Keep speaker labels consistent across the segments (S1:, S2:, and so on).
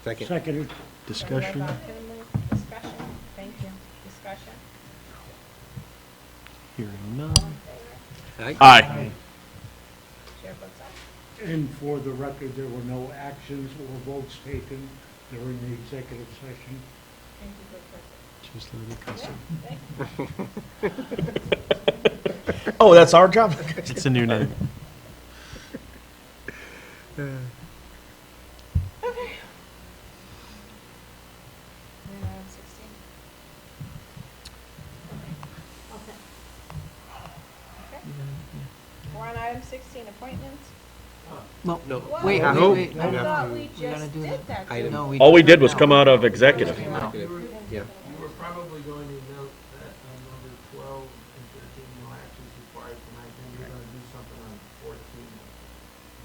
S1: Second.
S2: Seconded.
S3: Discussion?
S4: Discussion, thank you. Discussion.
S3: Hearing
S4: All in
S3: none.
S4: favor?
S3: Aye.
S4: Chair votes aye.
S2: And for the record, there were no actions or votes taken during the executive session.
S4: Thank you for
S3: Just a little
S4: the
S3: custom.
S4: thank you.
S5: Oh, that's our job?
S3: It's a new name.
S4: Okay. We're on 16. Okay. We're on item 16, appointments.
S1: No.
S4: What?
S5: Wait,
S1: No.
S5: wait,
S4: I
S1: We have
S4: thought
S1: to-
S4: we
S5: gotta
S4: just
S5: do
S4: did
S5: that.
S4: that.
S1: Item.
S4: didn't
S5: No,
S6: All we did
S5: just
S6: was
S5: now.
S6: come out of executive.
S4: we?
S1: Executive.
S4: We didn't do
S1: Yeah.
S4: that.
S7: You were probably going to note that on number 12 and 13, no actions required tonight, then you're going to do something on 14.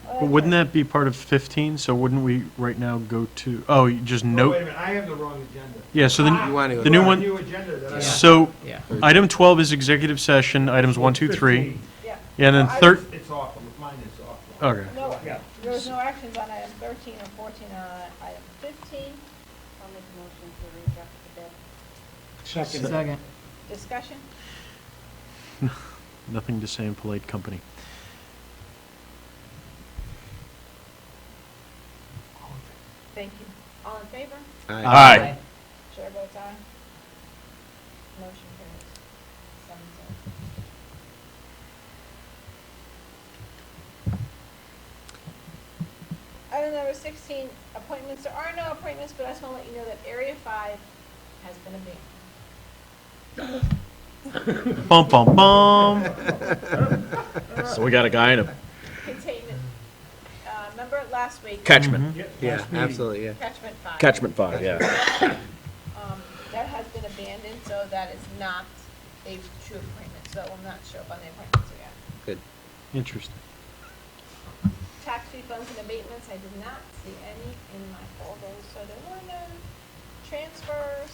S4: Oh,
S3: But wouldn't
S4: okay.
S3: that be part of 15? So wouldn't we right now go to, oh, you just
S7: Oh, wait a
S3: note?
S7: minute, I have the wrong agenda.
S3: Yeah, so
S1: You
S3: then,
S1: want to go?
S3: the new
S7: New
S3: one,
S7: agenda that I have.
S3: so
S5: Yeah.
S3: item 12 is executive session, items 1, 2, 3.
S2: 15.
S4: Yeah.
S3: Yeah, and then
S4: Well, I
S3: third,
S7: It's off, mine is off.
S3: okay.
S4: No,
S2: Yeah.
S4: there was no actions on item 13 or 14 on item 15. I'll make a motion to reject the bid.
S2: Seconded.
S5: Second.
S4: Discussion?
S3: Nothing to say in polite company.
S4: Thank you. All in favor?
S3: Aye.
S4: Chair votes aye. Motion carries 7-0. Item number 16, appointments. There are no appointments, but I just want to let you know that Area 5 has been abandoned.
S3: Bum, bum, bum.
S6: So we got a guy in a
S4: Containment. Remember last week?
S6: catchment,
S1: Yeah,
S2: Last meeting.
S1: absolutely, yeah.
S4: Catchment 5.
S6: catchment 5, yeah.
S4: That has been abandoned, so that is not a true appointment, so it will not show up on the appointments again.
S1: Good.
S3: Interesting.
S4: Tax refunds and abatements, I did not see any in my folders, so there were no transfers.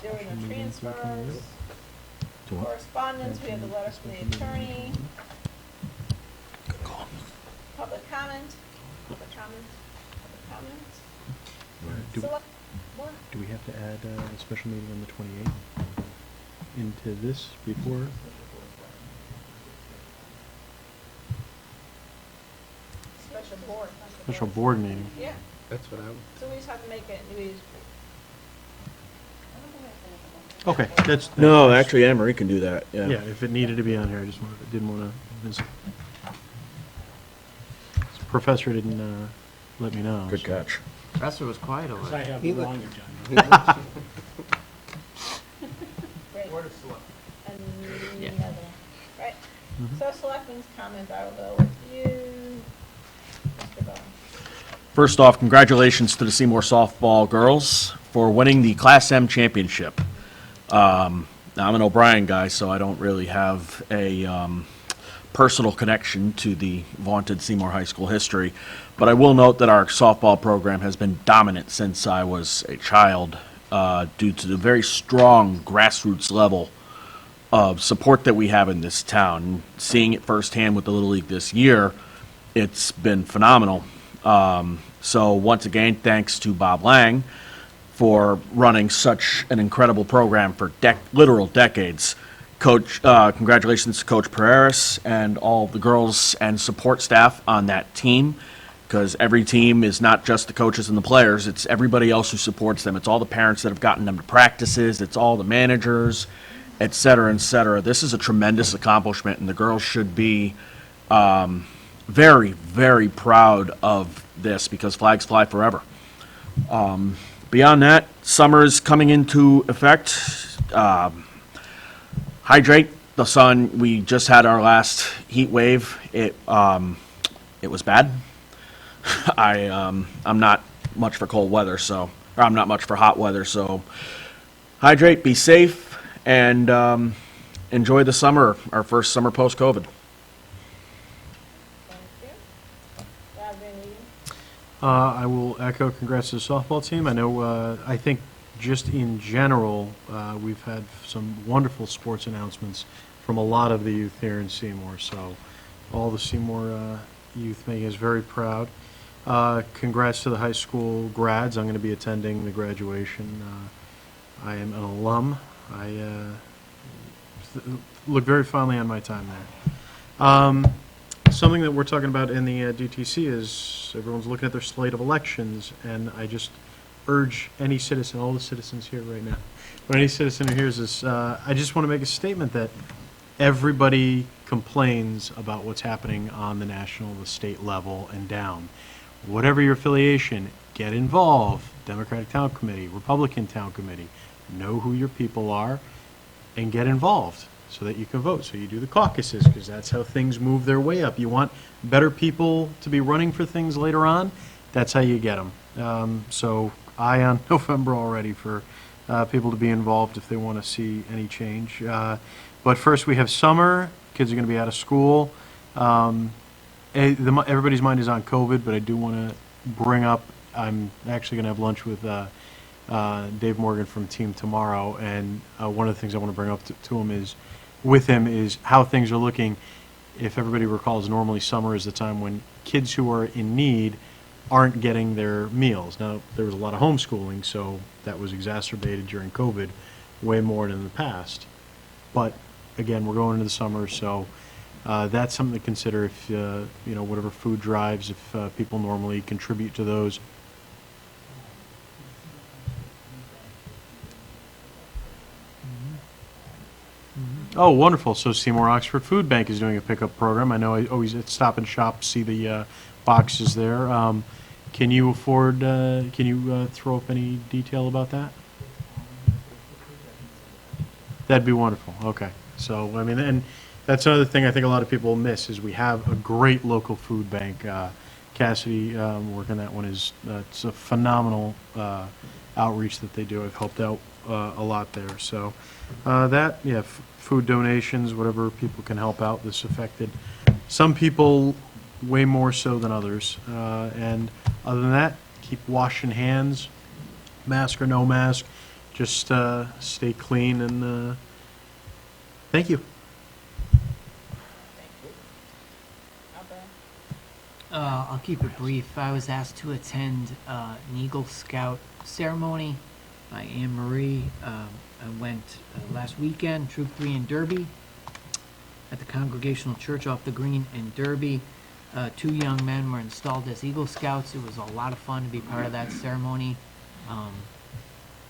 S4: There were no transfers. Correspondence, we have the letter from the attorney. Public comment, public comment, public comment.
S3: Do
S4: Select, what?
S3: do we have to add a special meeting on the 28th into this before?
S4: Special board.
S3: Special board meeting?
S4: Yeah,
S1: That's what I would.
S4: so we just have to make it, we just.
S3: Okay, that's.
S6: No, actually, Anne Marie can do that,
S3: Yeah,
S6: yeah.
S3: if it needed to be on here, I just didn't want to miss it. Professor didn't let me know.
S6: Good
S3: so.
S6: catch.
S5: Professor was quiet
S2: Because
S5: over
S2: I
S5: it.
S2: have
S1: He
S2: the
S1: look-
S2: wrong agenda.
S4: Great.
S7: Board of Select.
S5: Yeah.
S4: Another one, right?
S3: Mhm.
S4: So selectmen's comments, I will go with you, Mr. Bowen.
S6: First off, congratulations to the Seymour softball girls for winning the Class M championship. Now, I'm an O'Brien guy, so I don't really have a personal connection to the vaunted Seymour High School history, but I will note that our softball program has been dominant since I was a child due to the very strong grassroots level of support that we have in this town. Seeing it firsthand with the Little League this year, it's been phenomenal. So once again, thanks to Bob Lang for running such an incredible program for literal decades. Coach, congratulations to Coach Pereira and all the girls and support staff on that team, because every team is not just the coaches and the players, it's everybody else who supports them. It's all the parents that have gotten them to practices, it's all the managers, et cetera, et cetera. This is a tremendous accomplishment, and the girls should be very, very proud of this, because flags fly forever. Beyond that, summer is coming into effect. Hydrate. The sun. We just had our last heat wave. It was bad. I'm not much for cold weather, or I'm not much for hot weather. So hydrate, be safe, and enjoy the summer. Our first summer post-COVID.
S4: Thank you. Rob Van Eeden.
S3: I will echo congrats to the softball team. I know, I think just in general, we've had some wonderful sports announcements from a lot of the youth here in Seymour. So all the Seymour youth, making us very proud. Congrats to the high school grads. I'm going to be attending the graduation. I am an alum. I look very fondly on my time there. Something that we're talking about in the DTC is everyone's looking at their slate of elections, and I just urge any citizen, all the citizens here right now, but any citizen who hears this, I just want to make a statement that everybody complains about what's happening on the national, the state level, and down. Whatever your affiliation, get involved. Democratic Town Committee, Republican Town Committee, know who your people are, and get involved so that you can vote. So you do the caucuses, because that's how things move their way up. You want better people to be running for things later on, that's how you get them. So eye on November already for people to be involved if they want to see any change. But first, we have summer. Kids are going to be out of school. Everybody's mind is on COVID, but I do want to bring up, I'm actually going to have lunch with Dave Morgan from Team tomorrow, and one of the things I want to bring up to him is how things are looking. If everybody recalls, normally summer is the time when kids who are in need aren't getting their meals. Now, there was a lot of homeschooling, so that was exacerbated during COVID way more than in the past. But again, we're going into the summer, so that's something to consider if, whatever food drives, if people normally contribute to those. Oh, wonderful. So Seymour Oxford Food Bank is doing a pickup program. I know I always at Stop and Shop see the boxes there. Can you throw up any detail about that? That'd be wonderful. Okay. So, I mean, and that's another thing I think a lot of people miss is we have a great local food bank. Cassidy working that one it's a phenomenal outreach that they do. I've helped out a lot there. So food donations, whatever people can help out. This affected some people way more so than others. And other than that, keep washing hands, mask or no mask. Just stay clean and thank you.
S5: I'll keep it brief. I was asked to attend an Eagle Scout ceremony by Anne Marie. I went last weekend, Troop 3 in Derby, at the Congregational Church off the Green in Derby. 2 young men were installed as Eagle Scouts. It was a lot of fun to be part of that ceremony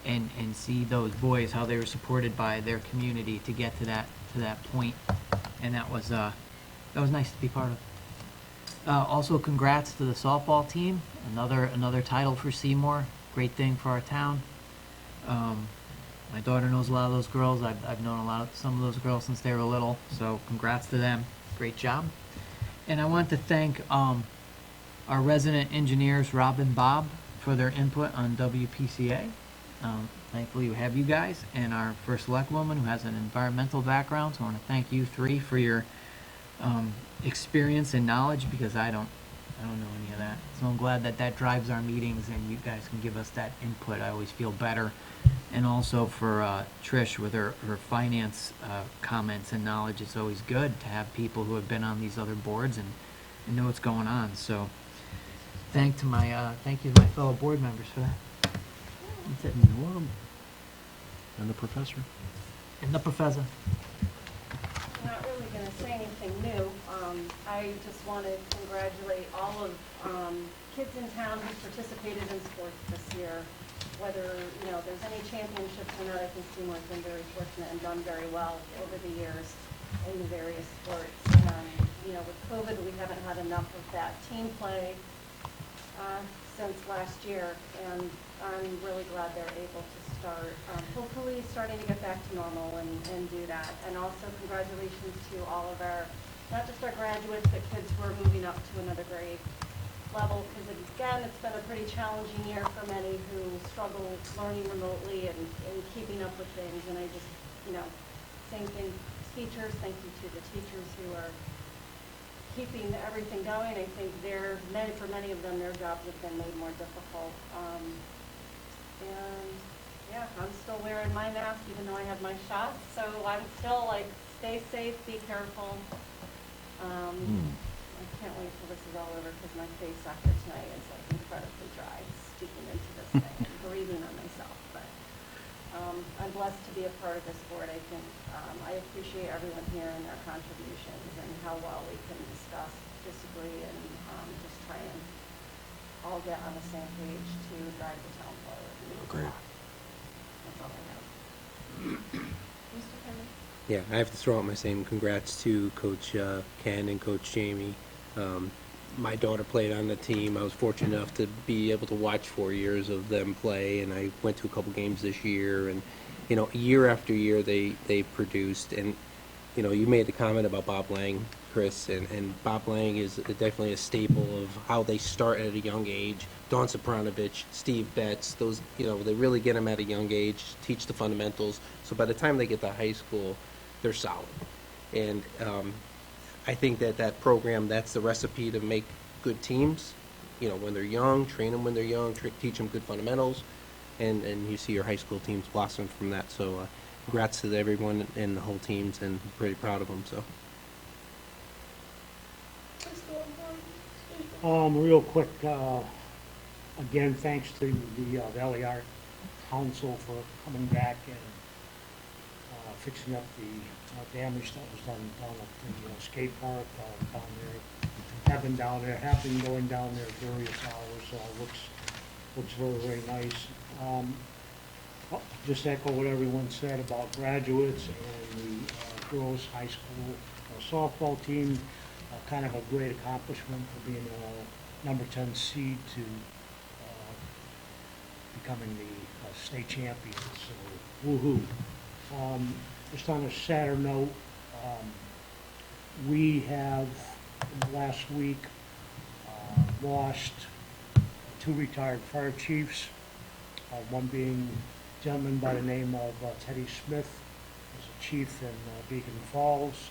S5: and see those boys, how they were supported by their community to get to that point. And that was nice to be part of. Also, congrats to the softball team. Another title for Seymour. Great thing for our town. My daughter knows a lot of those girls. I've known some of those girls since they were little. So congrats to them. Great job. And I want to thank our resident engineers, Rob and Bob, for their input on WPCA. Thankfully, we have you guys, and our first select woman who has an environmental background. So I want to thank you 3 for your experience and knowledge, because I don't know any of that. So I'm glad that drives our meetings and you guys can give us that input. I always feel better. And also for Trish with her finance comments and knowledge. It's always good to have people who have been on these other boards and know what's going on. So thank you to my fellow board members for that. That's it.
S3: And the professor.
S5: And the professor.
S1: Not really going to say anything new. I just want to congratulate all of kids in town who participated in sports this year. Whether there's any championships or not, I think Seymour's been very fortunate and done very well over the years in the various sports. With COVID, we haven't had enough of that team play since last year, and I'm really glad they're able to start, hopefully starting to get back to normal and do that. And also congratulations to all of not just our graduates, but kids who are moving up to another grade level, because again, it's been a pretty challenging year for many who struggle learning remotely and keeping up with things. And I just, same thing, teachers, thank you to the teachers who are keeping everything going. I think for many of them, their jobs have been made more difficult. I'm still wearing my mask even though I have my shot. So I'm still stay safe, be careful, I can't wait till this is all over because my face after tonight is like incredibly dry, speaking into this thing and breathing on myself. But I'm blessed to be a part of this board. I think I appreciate everyone here and their contributions and how well we can discuss, disagree, and just try and all get on the same page to drive the town forward.
S6: Great.
S1: That's all I have.
S4: Mr. Penman?
S8: Yeah, I have to throw out my same congrats to Coach Ken and Coach Jamie. My daughter played on the team. I was fortunate enough to be able to watch 4 years of them play, and I went to a couple games this year. And you know, year after year, they produced. And you know, you made the comment about Bob Lang, Chris, and Bob Lang is definitely a staple of how they start at a young age. Don Sopranovich, Steve Betts, those, you know, they really get them at a young age, teach the fundamentals. So by the time they get to high school, they're solid. And I think that program, that's the recipe to make good teams. You know, when they're young, train them when they're young, teach them good fundamentals, and you see your high school teams blossom from that. So congrats to everyone and the whole teams, and I'm pretty proud of them. So.
S2: Real quick, again, thanks to the Valley Art Council for coming back and fixing up the damage that was done down at the skate park down there. Have been down there, have been going down there various hours. Looks very, very nice. Just echo what everyone said about graduates and the girls' high school softball team. Kind of a great accomplishment for being a number 10 seed to becoming the state champions. So, woohoo. Just on a sadder note, we have, in the last week, lost 2 retired fire chiefs, one being a gentleman by the name of Teddy Smith, was a chief in Beacon Falls.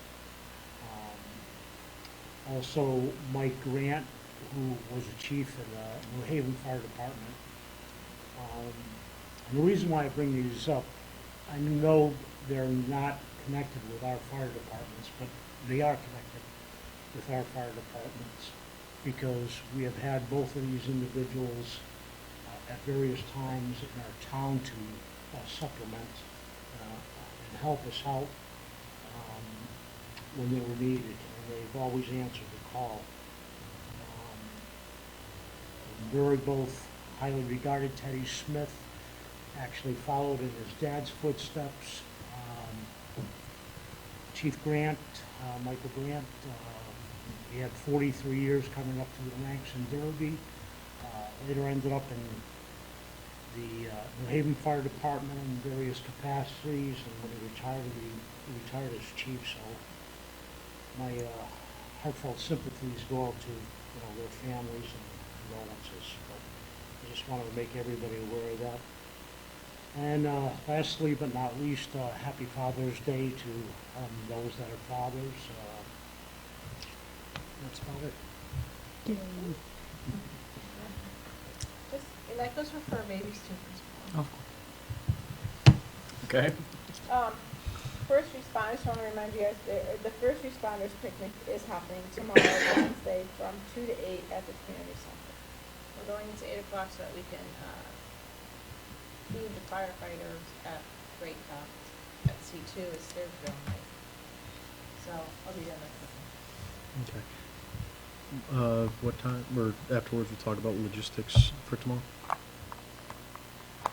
S2: Also, Mike Grant, who was a chief in the New Haven Fire Department. And the reason why I bring these up, I know they're not connected with our fire departments, but they are connected with our fire departments because we have had both of these individuals at various times in our town to supplement and help us out when they were needed. They've always answered the call. Very both highly regarded. Teddy Smith actually followed in his dad's footsteps. Chief Grant, Michael Grant, he had 43 years coming up through the ranks in Derby. Later ended up in the New Haven Fire Department in various capacities, and when he retired as chief. So my heartfelt sympathies go out to their families and condolences. But I just wanted to make everybody aware of that. And lastly, but not least, happy Father's Day to those that are fathers. That's about it.
S4: And that goes for fur babies too, Chris.
S6: Okay.
S4: First responders, I want to remind you guys, the first responders picnic is happening tomorrow, Wednesday, from 2 to 8 at the community center. We're going to 8 o'clock so that we can feed the firefighters at Great Top at C2. It's their drill night. So I'll be there next week.
S3: Okay. What time, or afterwards we'll talk about logistics for tomorrow?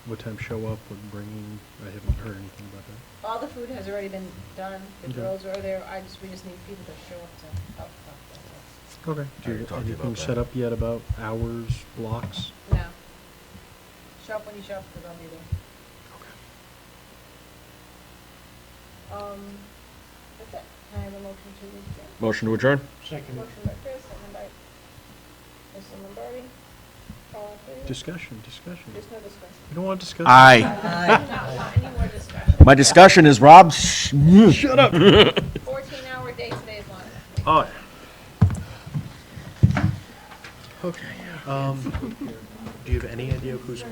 S3: What time show up, what bringing, I haven't heard anything about that.
S4: All the food has already been done. The
S3: Okay.
S4: girls are there. We just need people to show up to help. That's all.
S3: Okay. Do you
S6: already
S3: have
S6: talked to you
S3: anything
S6: about
S3: set
S6: that.
S3: up yet about hours, blocks?
S4: No. Show up when you show up, because I'll be there. That's it. Can I have a motion to adjourn?
S6: Motion to adjourn?
S2: Second.
S4: Motion by Chris, second by Mr. Lombardi. All in favor?
S3: Discussion.
S4: There's no discussion.
S3: You don't want discussion?
S6: Aye.
S4: I do not want any more discussion.
S6: My discussion is Rob. Shut up.
S4: 14-hour day today is long enough.
S6: Oh.
S3: Okay. Do you have any idea of who's